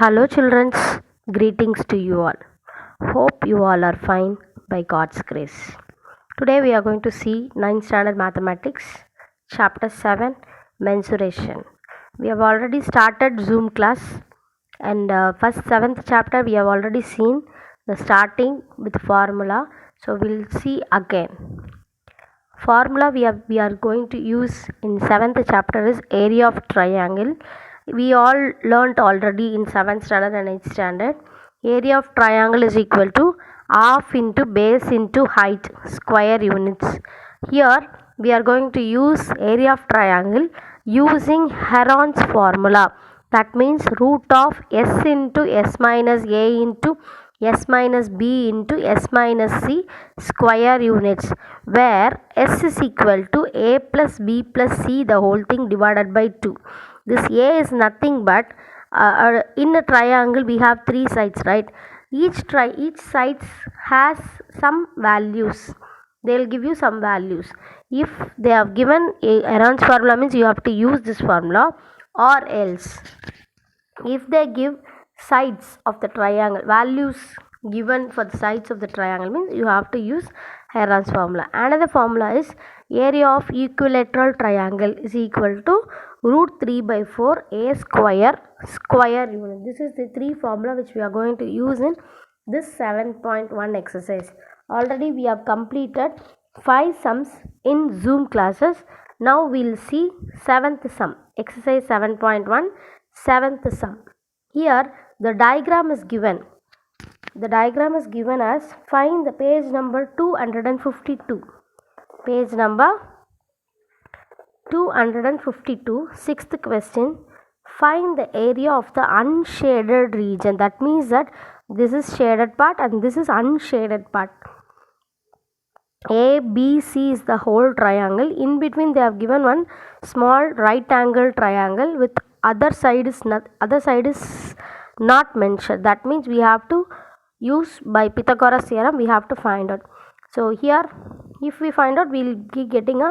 Hello, children. Greetings to you all. Hope you all are fine by God's grace. Today we are going to see 9th standard mathematics, chapter 7, mensuration. We have already started Zoom class, and first 7th chapter we have already seen the starting with formula. So we'll see again. Formula we are going to use in 7th chapter is area of triangle. We all learnt already in 7th standard and 8th standard. Area of triangle is equal to half into base into height square units. Here we are going to use area of triangle using Heron's formula. That means root of s into s minus a into s minus b into s minus c square units, where s is equal to a plus b plus c the whole thing divided by 2. This a is nothing but in a triangle we have three sides, right? Each side has some values. They will give you some values. If they have given a Heron's formula, means you have to use this formula, or else if they give sides of the triangle, values given for the sides of the triangle, means you have to use Heron's formula. Another formula is area of equilateral triangle is equal to root 3 by 4 a square unit. This is the three formula which we are going to use in this 7.1 exercise. Already we have completed 5 sums in Zoom classes. Now we will see 7th sum, exercise 7.1, 7th sum. Here the diagram is given. The diagram is given as find the page number 252. Page number 252, sixth question. Find the area of the unshaded region. That means that this is shaded part and this is unshaded part. A, B, C is the whole triangle. In between they have given one small right angle triangle with other side is not mentioned. That means we have to use by Pythagoras theorem, we have to find out. So here if we find out, we will be getting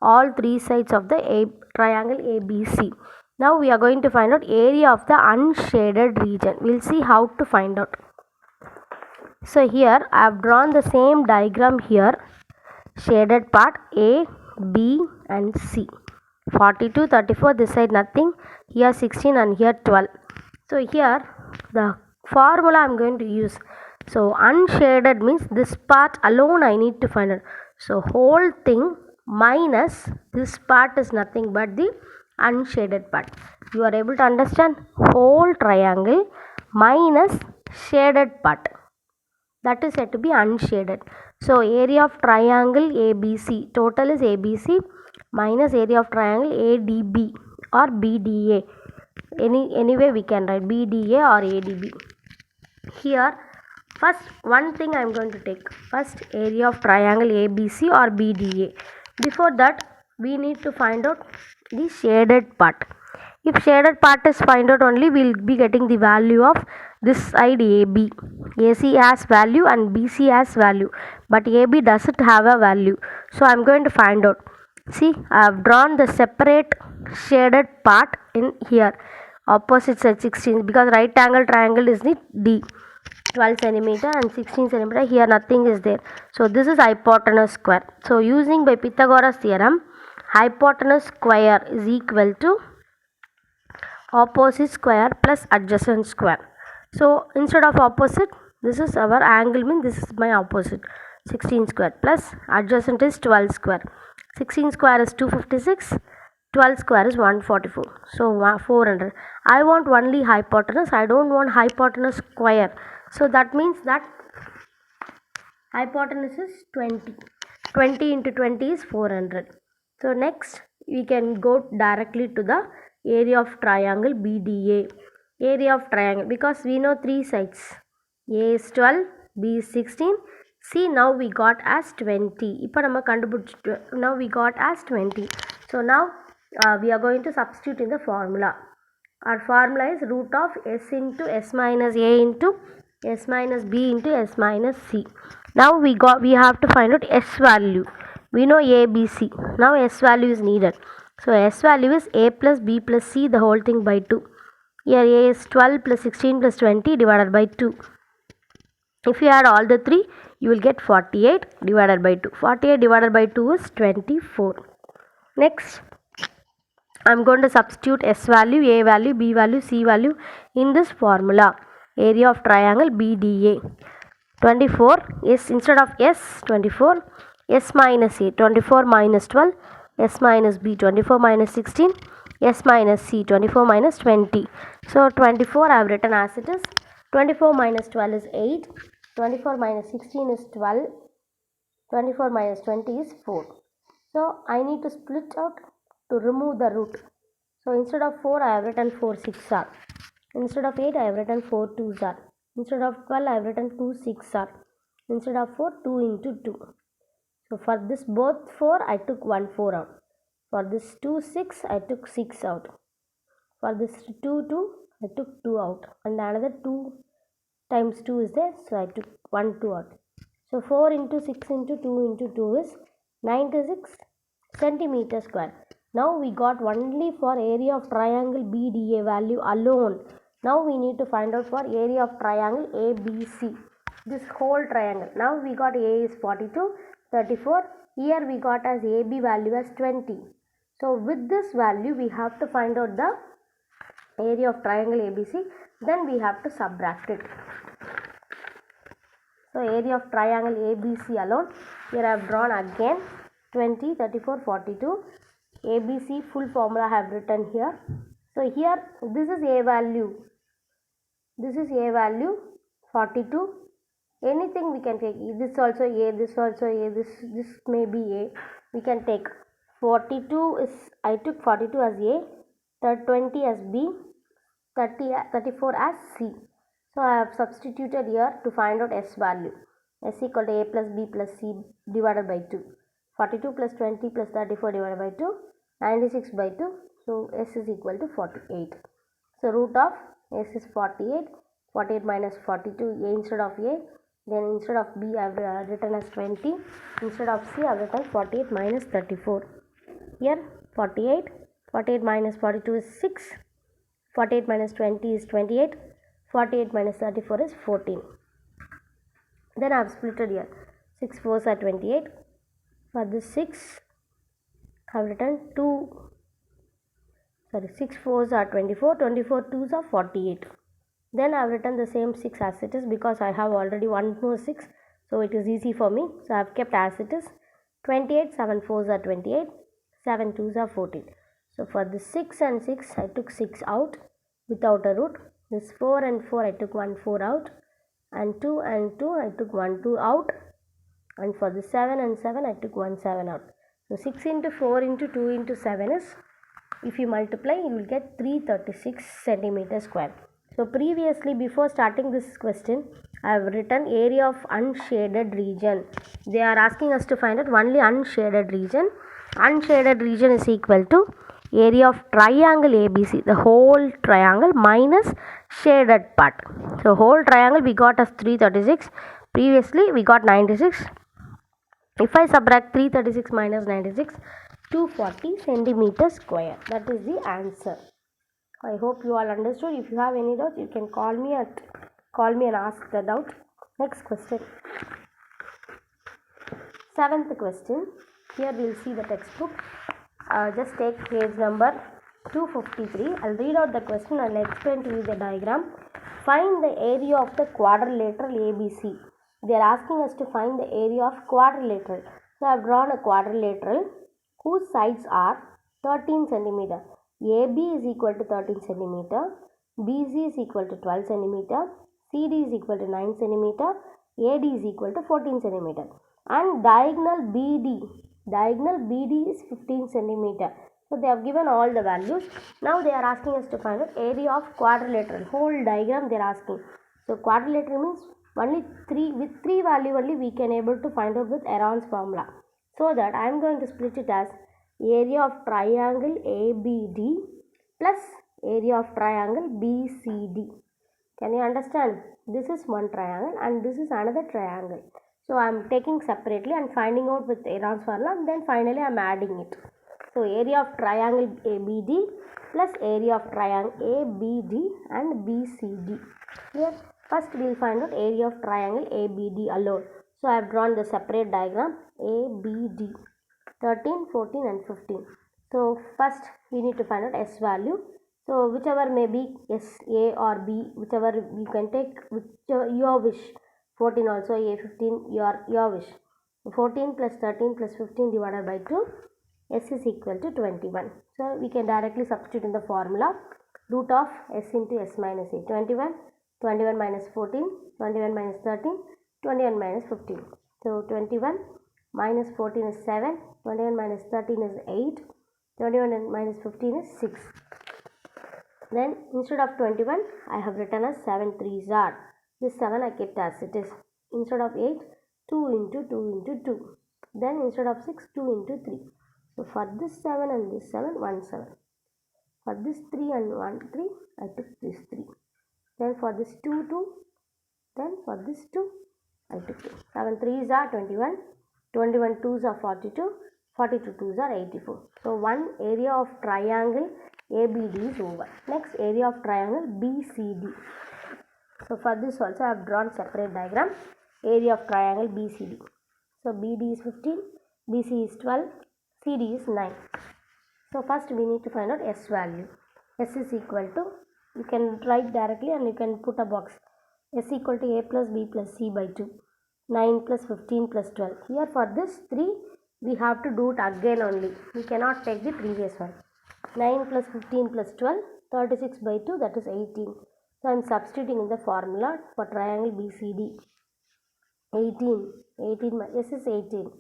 all three sides of the triangle ABC. Now we are going to find out area of the unshaded region. We will see how to find out. So here I have drawn the same diagram here. Shaded part A, B and C. 42, 34, this side nothing. Here 16 and here 12. So here the formula I am going to use. So unshaded means this part alone I need to find out. So whole thing minus this part is nothing but the unshaded part. You are able to understand? Whole triangle minus shaded part, that is said to be unshaded. So area of triangle ABC, total is ABC minus area of triangle ADB or BDA. Anyway we can write BDA or ADB. Here first one thing I am going to take. First area of triangle ABC or BDA. Before that we need to find out the shaded part. If shaded part is find out only, we will be getting the value of this side AB. AC has value and BC has value, but AB doesn't have a value. So I am going to find out. See, I have drawn the separate shaded part in here. Opposite side 16, because right angle triangle is the D. 12 centimeter and 16 centimeter. Here nothing is there. So this is hypotenuse square. So using by Pythagoras theorem, hypotenuse square is equal to opposite square plus adjacent square. So instead of opposite, this is our angle, means this is my opposite. 16 square plus adjacent is 12 square. 16 square is 256, 12 square is 144. So 400. I want only hypotenuse, I don't want hypotenuse square. So that means that hypotenuse is 20. 20 into 20 is 400. So next we can go directly to the area of triangle BDA. Area of triangle, because we know three sides. A is 12, B is 16, C now we got as 20. Now we got as 20. So now we are going to substitute in the formula. Our formula is root of s into s minus a into s minus b into s minus c. Now we have to find out s value. We know a, b, c. Now s value is needed. So s value is a plus b plus c the whole thing by 2. Here A is 12 plus 16 plus 20 divided by 2. If you add all the 3, you will get 48 divided by 2. 48 divided by 2 is 24. Next, I am going to substitute S value, A value, B value, C value in this formula. Area of triangle BDA. 24 is, instead of S, 24, S minus A, 24 minus 12, S minus B, 24 minus 16, S minus C, 24 minus 20. So 24 I have written as it is. 24 minus 12 is 8, 24 minus 16 is 12, 24 minus 20 is 4. So I need to split out to remove the root. So instead of 4 I have written 4 6 are. Instead of 8 I have written 4 2s are. Instead of 12 I have written 2 6 are. Instead of 4, 2 into 2. So for this both 4 I took 1 4 out. For this 2 6 I took 6 out. For this 2 2 I took 2 out. And another 2 times 2 is there, so I took 1 2 out. So 4 into 6 into 2 into 2 is 96 centimeter square. Now we got only for area of triangle BDA value alone. Now we need to find out for area of triangle ABC. This whole triangle. Now we got A is 42, 34. Here we got as AB value as 20. So with this value we have to find out the area of triangle ABC. Then we have to subtract it. So area of triangle ABC alone. Here I have drawn again 20, 34, 42. ABC full formula I have written here. So here this is A value. This is A value 42. Anything we can take. This also A, this also A, this may be A. We can take 42 is, I took 42 as A, 20 as B, 34 as C. So I have substituted here to find out S value. S equal to A plus B plus C divided by 2. 42 plus 20 plus 34 divided by 2, 96 by 2. So S is equal to 48. So root of S is 48. 48 minus 42, A instead of A. Then instead of B I have written as 20. Instead of C I have written 48 minus 34. Here 48. 48 minus 42 is 6. 48 minus 20 is 28. 48 minus 34 is 14. Then I have split it here. 6 4s are 28. For this 6 I have written 6 4s are 24. 24 2s are 48. Then I have written the same 6 as it is because I have already one more 6. So it is easy for me. So I have kept as it is. 28, 7 4s are 28. 7 2s are 14. So for the 6 and 6 I took 6 out without a root. This 4 and 4 I took 1 4 out. And 2 and 2 I took 1 2 out. And for the 7 and 7 I took 1 7 out. So 6 into 4 into 2 into 7 is, if you multiply you will get 336 centimeter square. So previously, before starting this question, I have written area of unshaded region. They are asking us to find out only unshaded region. Unshaded region is equal to area of triangle ABC, the whole triangle minus shaded part. So whole triangle we got as 336. Previously we got 96. If I subtract 336 minus 96, 240 centimeter square. That is the answer. I hope you all understood. If you have any doubts, you can call me and ask the doubt. Next question. 7th question. Here we will see the textbook. Just take page number 253. I'll read out the question and I'll explain to you the diagram. Find the area of the quadrilateral ABC. They are asking us to find the area of quadrilateral. So I have drawn a quadrilateral whose sides are 13 centimeter. AB is equal to 13 centimeter, BC is equal to 12 centimeter, CD is equal to 9 centimeter, AD is equal to 14 centimeter, and diagonal BD is 15 centimeter. So they have given all the values. Now they are asking us to find out area of quadrilateral. Whole diagram they are asking. So quadrilateral means only 3, with 3 value only we can able to find out with Heron's formula. So that I am going to split it as area of triangle ABD plus area of triangle BCD. Can you understand? This is one triangle and this is another triangle. So I am taking separately and finding out with Heron's formula, and then finally I am adding it. So area of triangle ABD plus area of triangle ABD and BCD. Here first we will find out area of triangle ABD alone. So I have drawn the separate diagram ABD 13, 14 and 15. So first we need to find out S value. So whichever may be S, A or B, whichever you can take, whichever your wish. 14 also, A, 15, your wish. 14 plus 13 plus 15 divided by 2, S is equal to 21. So we can directly substitute in the formula. Root of S into S minus A, 21, 21 minus 14, 21 minus 13, 21 minus 15. So 21 minus 14 is 7, 21 minus 13 is 8, 21 minus 15 is 6. Then instead of 21, I have written as 7 3s are. This 7 I kept as it is. Instead of 8, 2 into 2 into 2. Then instead of 6, 2 into 3. So for this 7 and this 7, 1 7. For this 3 and 1 3, I took this 3. Then for this 2 2. Then for this 2, I took 2. 7 3s are 21. 21 2s are 42. 42 2s are 84. So one area of triangle ABD is over. Next area of triangle BCD. So for this also I have drawn separate diagram. Area of triangle BCD. So BD is 15, BC is 12, CD is 9. So first we need to find out S value. S is equal to, you can write directly and you can put a box. S equal to A plus B plus C by 2. 9 plus 15 plus 12. Here for this 3, we have to do it again only. We cannot take the previous one. 9 plus 15 plus 12, 36 by 2, that is 18. So I am substituting in the formula for triangle BCD. 18, S is 18.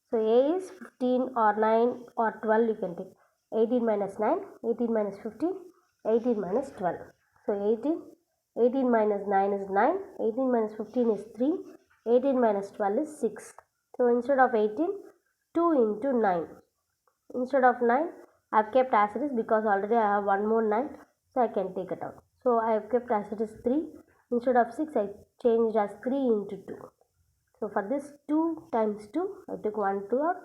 So A is 15 or 9 or 12 you can take. 18 minus 9, 18 minus 15, 18 minus 12. So 18 minus 9 is 9, 18 minus 15 is 3, 18 minus 12 is 6. So instead of 18, 2 into 9. Instead of 9, I have kept as it is because already I have one more 9. So I can take it out. So I have kept as it is 3. Instead of 6, I changed as 3 into 2. So for this 2 times 2, I took 1 2 out.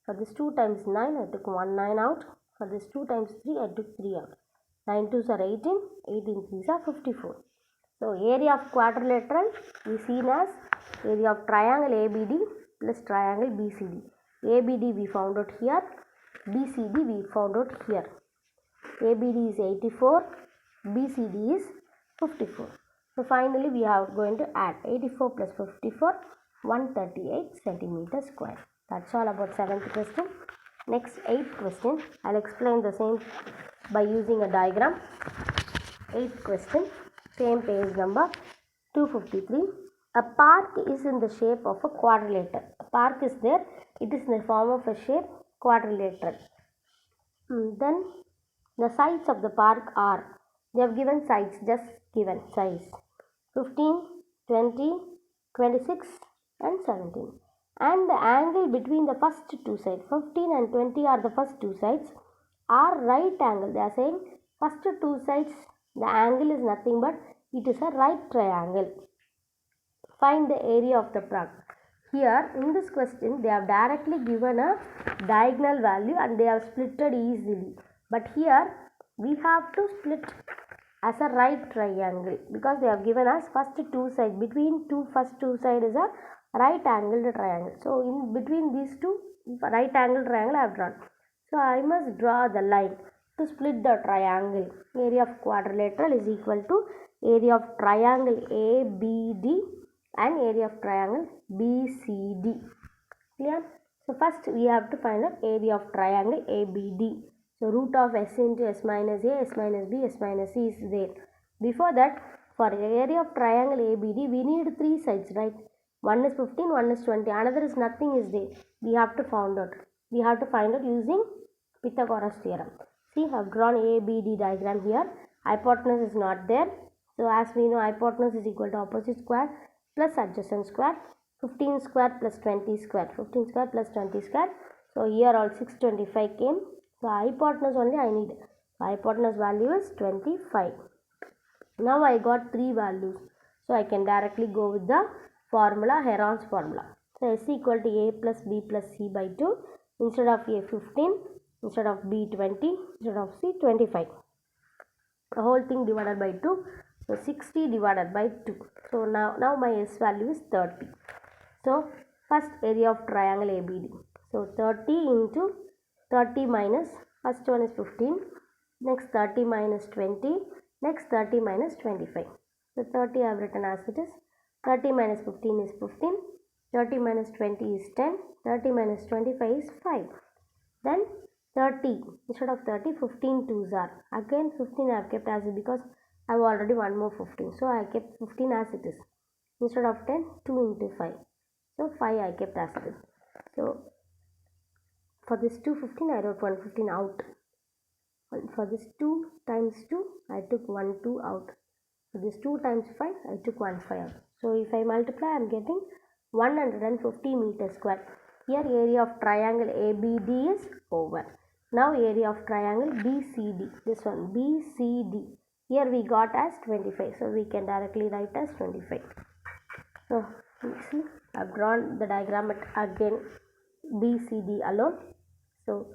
For this 2 times 9, I took 1 9 out. For this 2 times 3, I took 3 out. 9 2s are 18, 18 3s are 54. So area of quadrilateral is seen as area of triangle ABD plus triangle BCD. ABD we found out here, BCD we found out here. ABD is 84, BCD is 54. So finally we are going to add 84 plus 54, 138 centimeter square. That's all about 7th question. Next 8th question, I'll explain the same by using a diagram. 8th question, same page number 253. A park is in the shape of a quadrilateral. A park is there, it is in the form of a shape quadrilateral. Then the sides of the park are, they have given sides, just given size 15, 20, 26 and 17. And the angle between the first two sides, 15 and 20 are the first two sides, are right angle. They are saying first two sides, the angle is nothing but it is a right triangle. Find the area of the park. Here in this question they have directly given a diagonal value and they have splitted easily. But here we have to split as a right triangle because they have given us first two sides. Between first two sides is a right angled triangle. So in between these two right angled triangle I have drawn. So I must draw the line to split the triangle. Area of quadrilateral is equal to area of triangle ABD and area of triangle BCD. Clear? So first we have to find out area of triangle ABD. So root of S into S minus A, S minus B, S minus C is there. Before that, for area of triangle ABD, we need three sides, right? One is 15, one is 20, another is nothing is there. We have to find out. We have to find out using Pythagoras theorem. See, I have drawn ABD diagram here. Hypotenuse is not there. So as we know, hypotenuse is equal to opposite square plus adjacent square. 15 square plus 20 square. 15 square plus 20 square. So here all 625 came. So hypotenuse only I need. Hypotenuse value is 25. Now I got three values. So I can directly go with the formula, Heron's formula. So S equal to A plus B plus C by 2. Instead of A 15, instead of B 20, instead of C 25. The whole thing divided by 2. So 60 divided by 2. So now my S value is 30. So first area of triangle ABD. So 30 into 30 minus, first one is 15, next 30 minus 20, next 30 minus 25. So 30 I have written as it is. 30 minus 15 is 15, 30 minus 20 is 10, 30 minus 25 is 5. Then 30, instead of 30, 15 twos are. Again 15 I have kept as it because I have already one more 15. So I kept 15 as it is. Instead of 10, 2 into 5. So 5 I kept as it is. So for this 215 I wrote 115 out. For this 2 times 2 I took 1 2 out. For this 2 times 5 I took 1 5 out. So if I multiply I am getting 150 meters square. Here area of triangle ABD is over. Now area of triangle BCD, this one BCD, here we got as 25. So we can directly write as 25. So see, I have drawn the diagram again BCD alone. So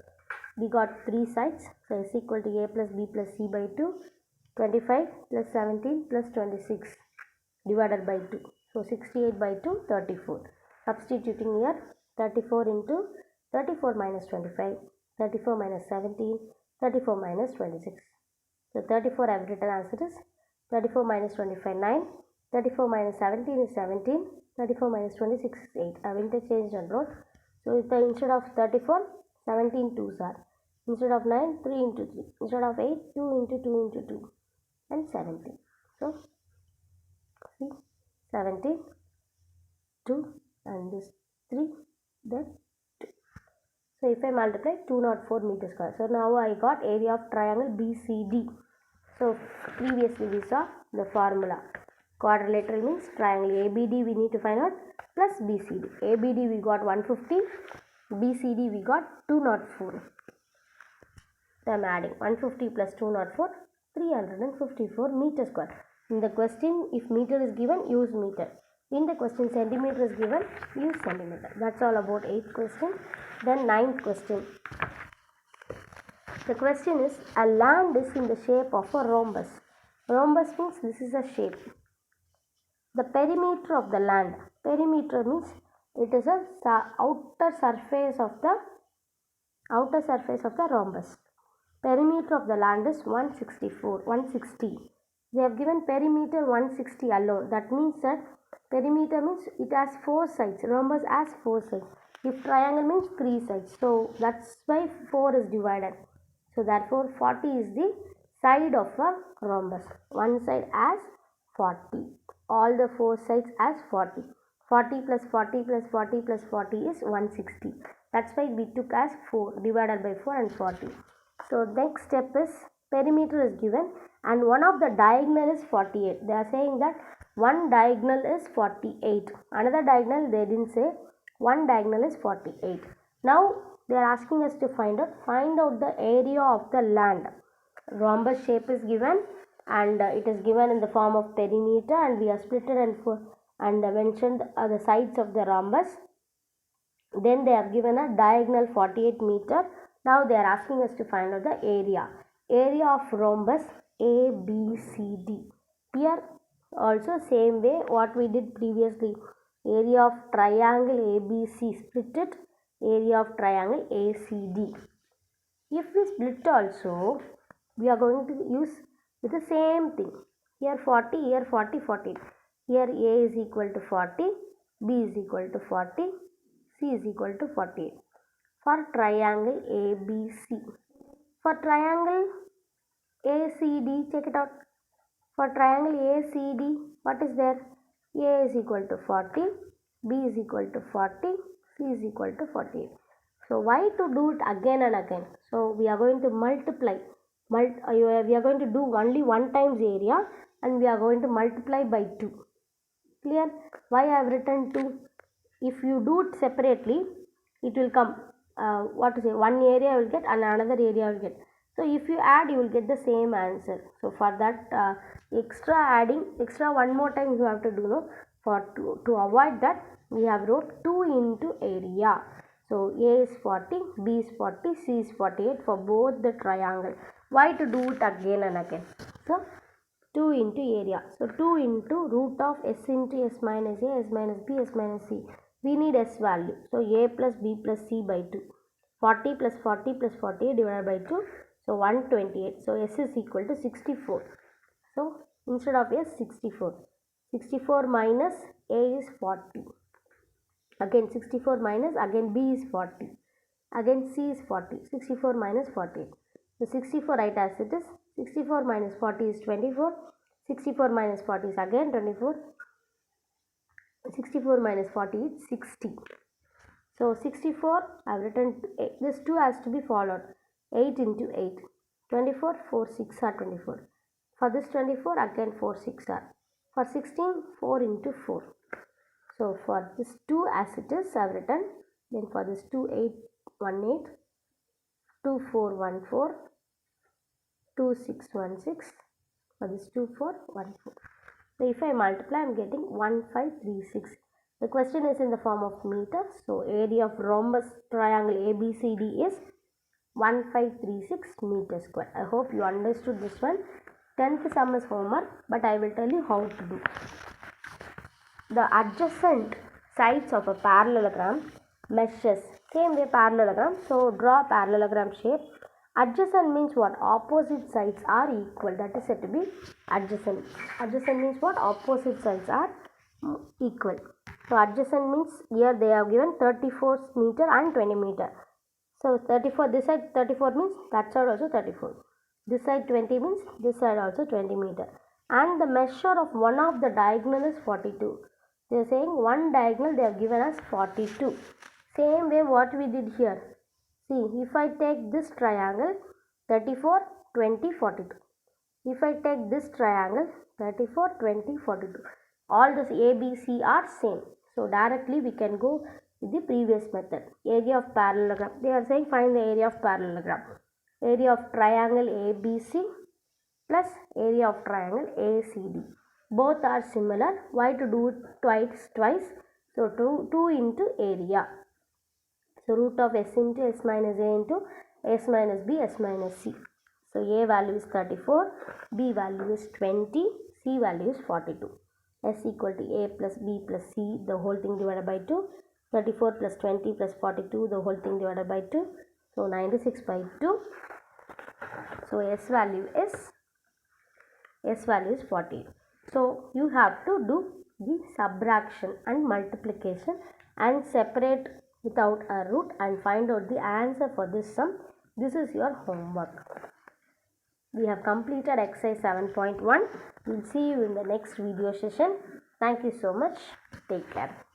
we got 3 sides. So is equal to A plus B plus C by 2. 25 plus 17 plus 26 divided by 2. So 68 by 2, 34. Substituting here, 34 into 34 minus 25, 34 minus 17, 34 minus 26. So 34 I have written as it is. 34 minus 25, 9. 34 minus 17 is 17. 34 minus 26 is 8. I have interchanged and wrote. So instead of 34, 17 twos are. Instead of 9, 3 into 3. Instead of 8, 2 into 2 into 2. And 17. So see, 17, 2 and this 3, then 2. So if I multiply 204 meters square. So now I got area of triangle BCD. So previously we saw the formula. Quadrilateral means triangle ABD we need to find out plus BCD. ABD we got 150, BCD we got 204. So I am adding 150 plus 204, 354 meters square. In the question, if meter is given, use meter. In the question, centimeter is given, use centimeter. That's all about 8th question. Then 9th question. The question is, a land is in the shape of a rhombus. Rhombus means this is a shape. The perimeter of the land. Perimeter means it is a outer surface of the rhombus. Perimeter of the land is 160. They have given perimeter 160 alone. That means that perimeter means it has 4 sides. Rhombus has 4 sides. If triangle means 3 sides. So that's why 4 is divided. So therefore 40 is the side of a rhombus. One side has 40. All the 4 sides has 40. 40 plus 40 plus 40 plus 40 is 160. That's why we took as 4 divided by 4 and 40. So next step is perimeter is given and one of the diagonal is 48. They are saying that one diagonal is 48. Another diagonal they didn't say. One diagonal is 48. Now they are asking us to find out the area of the land. Rhombus shape is given and it is given in the form of perimeter and we have split it and mentioned the sides of the rhombus. Then they have given a diagonal 48 meter. Now they are asking us to find out the area. Area of rhombus ABCD. Here also same way what we did previously. Area of triangle ABC, split it. Area of triangle ACD. If we split also, we are going to use with the same thing. Here 40, here 40, 40. Here A is equal to 40, B is equal to 40, C is equal to 48. For triangle ABC. For triangle ACD, check it out. For triangle ACD, what is there? A is equal to 40, B is equal to 40, C is equal to 48. So why to do it again and again? So we are going to multiply. We are going to do only one times area and we are going to multiply by 2. Clear? Why I have written 2? If you do it separately, it will come. One area will get and another area will get. So if you add, you will get the same answer. So for that extra one more time you have to do. No, to avoid that, we have wrote 2 into area. So A is 40, B is 40, C is 48 for both the triangle. Why to do it again and again? So 2 into area. So 2 into root of S into S minus A, S minus B, S minus C. We need S value. So A plus B plus C by 2. 40 plus 40 plus 48 divided by 2. So 128. So S is equal to 64. So instead of S, 64. 64 minus A is 40. Again 64 minus, again B is 40. Again C is 40. 64 minus 48. So 64 write as it is. 64 minus 40 is 24. 64 minus 40 is again 24. 64 minus 40 is 60. So 64 I have written, this 2 has to be followed. 8 into 8. 24, 4 6 are 24. For this 24 again 4 6 are. For 16, 4 into 4. So for this 2 as it is I have written. Then for this 2 8 1 8. 2 4 1 4. 2 6 1 6. For this 2 4 1 4. So if I multiply, I am getting 1536. The question is in the form of meters. So area of rhombus triangle ABCD is 1536 meters square. I hope you understood this one. 10th sum is homework, but I will tell you how to do. The adjacent sides of a parallelogram meshes. Same way parallelogram. So draw parallelogram shape. Adjacent means what? Opposite sides are equal. That is said to be adjacent. Adjacent means what? Opposite sides are equal. So adjacent means here they have given 34 meter and 20 meter. So 34, this side 34 means that side also 34. This side 20 means this side also 20 meter. And the measure of one of the diagonal is 42. They are saying one diagonal they have given us 42. Same way what we did here. See, if I take this triangle 34, 20, 42. If I take this triangle 34, 20, 42. All this A, B, C are same. So directly we can go with the previous method. Area of parallelogram. They are saying find the area of parallelogram. Area of triangle ABC plus area of triangle ACD. Both are similar. Why to do it twice? So 2 into area. So root of S into S minus A into S minus B, S minus C. So A value is 34, B value is 20, C value is 42. S equal to A plus B plus C, the whole thing divided by 2. 34 plus 20 plus 42, the whole thing divided by 2. So 96 by 2. So S value is 40. So you have to do the subtraction and multiplication and separate without a root and find out the answer for this sum. This is your homework. We have completed exercise 7.1. We'll see you in the next video session. Thank you so much. Take care.